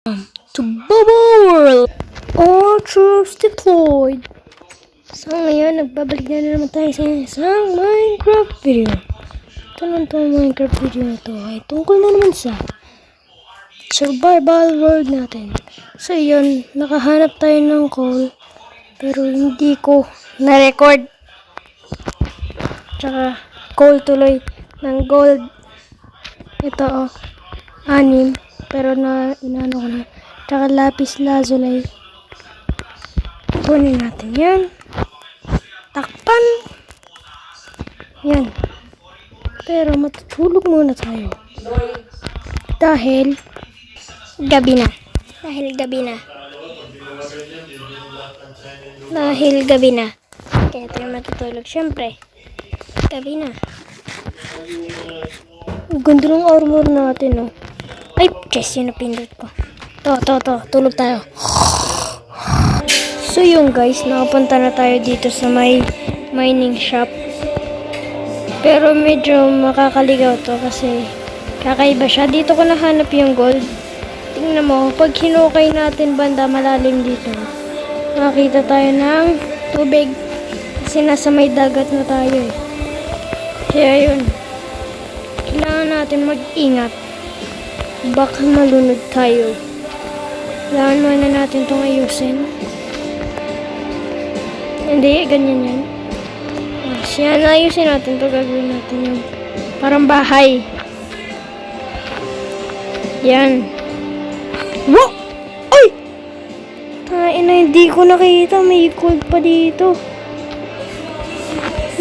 To Bobo World! All troops deployed! So ngayon, nagbabalik na naman tayo sa isang Minecraft video. Ito naman itong Minecraft video na ito ay tungkol na naman sa survival world natin. So yun, nakahanap tayo ng coal pero hindi ko na-record. Tsaka coal tuloy ng gold. Ito 6 pero inano ko na. Tsaka lapis lazuli. Kunin natin yan. Takpan. Yan. Pero matutulog muna tayo. Dahil gabi na. Kaya tayo matutulog. Siyempre, gabi na. Ganda ng armor natin, oh. Ay, chest yun na pindot ko. To. Tulog tayo. So yung guys, nakapunta na tayo dito sa may mining shop. Pero medyo makakaligaw to kasi kakaiba siya. Dito ko nahanap yung gold. Tingnan mo, pag hinukay natin banda malalim dito, makakita tayo ng tubig. Kasi nasa may dagat na tayo eh. Kaya yun, kailangan natin mag-ingat. Baka malunod tayo. Kailangan muna natin itong ayusin. Hindi, ganyan yan. Siya, ayusin natin ito. Gagawin natin yung parang bahay. Yan. Wow! Ay! Tain na, hindi ko nakita. May gold pa dito.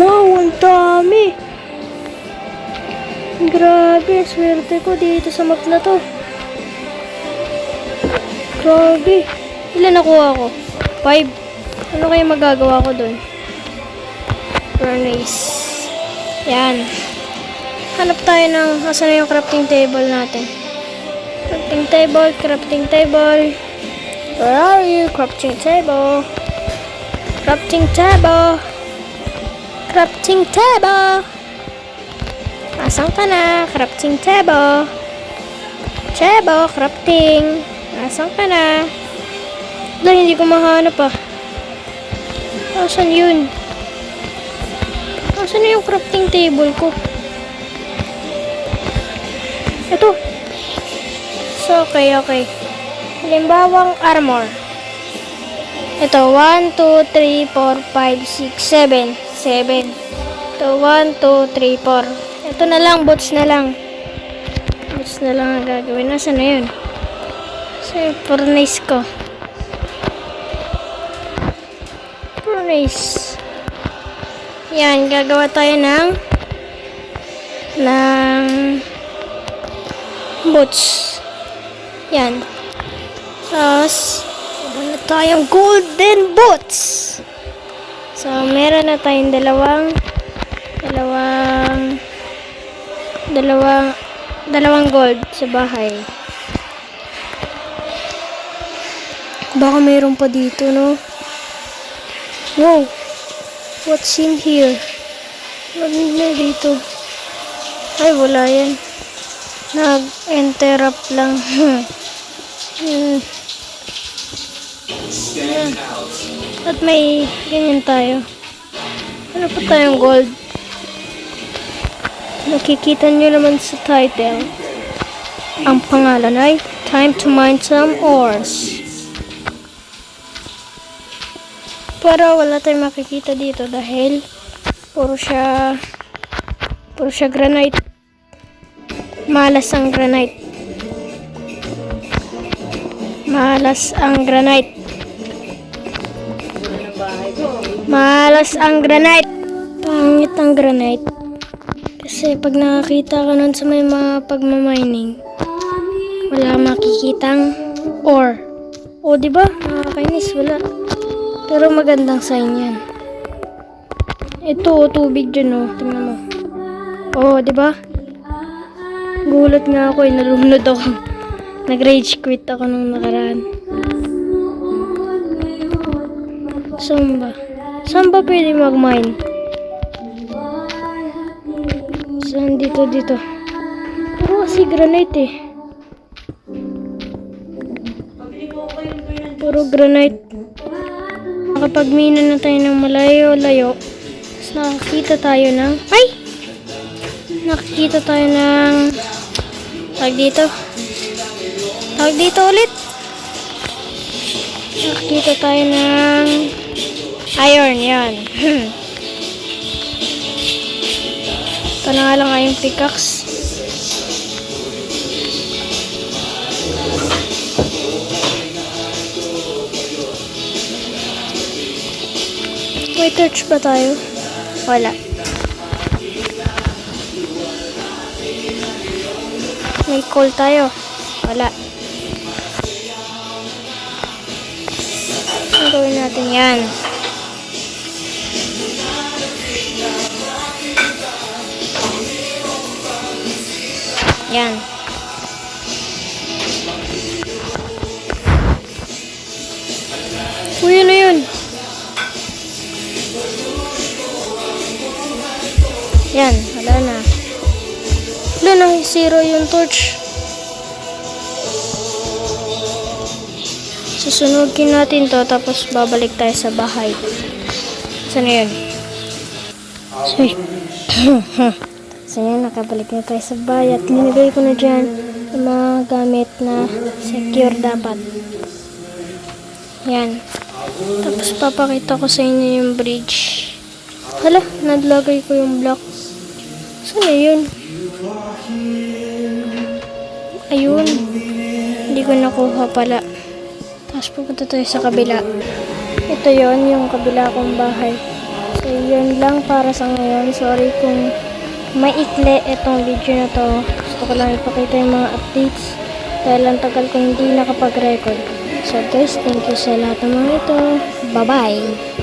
Wow, ang dami. Grabe, swerte ko dito sa map na to. Grabe. Ilan nakuha ko? 5. Ano kaya magagawa ko dun? Furnace. Yan. Hanap tayo ng asan na yung crafting table natin. Crafting table. Where are you? Crafting table. Asan ka na? Crafting table. Crafting. Asan ka na? Wala, hindi ko mahanap ah. Asan yun? Asan na yung crafting table ko? Ito. So, okay. Halimbawang armor. Ito, 1, 2, 3, 4, 5, 6, 7. Ito, 1, 2, 3, 4. Ito na lang, boots na lang. Boots na lang ang gagawin. Nasaan na yun? So, furnace ko. Yan, gagawa tayo ng boots. Yan. Tapos, meron na tayong golden boots. So, meron na tayong dalawang gold sa bahay. Baka mayroon pa dito, no? Wow! What's in here? Ano na dito? Ay, wala yan. Nag-interrupt lang. At may ganyan tayo. Ano pa tayong gold? Nakikita nyo naman sa title. Ang pangalan ay Time to Mine Some Ores. Pero wala tayong makikita dito dahil puro siya granite. Malas ang granite. Pangit ang granite. Kasi pag nakakita ka nun sa may mga pagmamining, wala makikitang ore. O, diba? Nakakainis, wala. Pero magandang sign yan. Ito, tubig dyan, oh. Tingnan mo. Oh, diba? Gulat nga ako, nalunod ako. Nag-rage quit ako nung nakaraan. Saan ba pwede mag-mine? Saan dito? Puro kasi granite eh. Puro granite. Nakapagmina na tayo ng malayo-layo. Tapos nakakita tayo ng... Ay! Nakikita tayo ng... Tawag dito. Tawag dito ulit. Nakikita tayo ng... Iron, yan. Ito na nga lang nga yung pickaxe. May torch ba tayo? Wala. May coal tayo? Wala. Ang gawin natin yan. Yan. Uy, ano yun? Yan, wala na. Wala nang zero yung torch. Susunugin natin to, tapos babalik tayo sa bahay. Saan na yun? So yan, nakabalik na tayo sa bahay at linagay ko na dyan yung mga gamit na secure dapat. Yan. Tapos papakita ko sa inyo yung bridge. Hala, nalagay ko yung block. Saan na yun? Ayun. Hindi ko nakuha pala. Tapos pupunta tayo sa kabila. Ito yon yung kabila kong bahay. So yun lang para sa ngayon. Sorry kung maikli itong video na to. Gusto ko lang ipakita yung mga updates dahil ang tagal ko hindi nakapag-record. So guys, thank you sa lahat ng mga ito. Bye bye!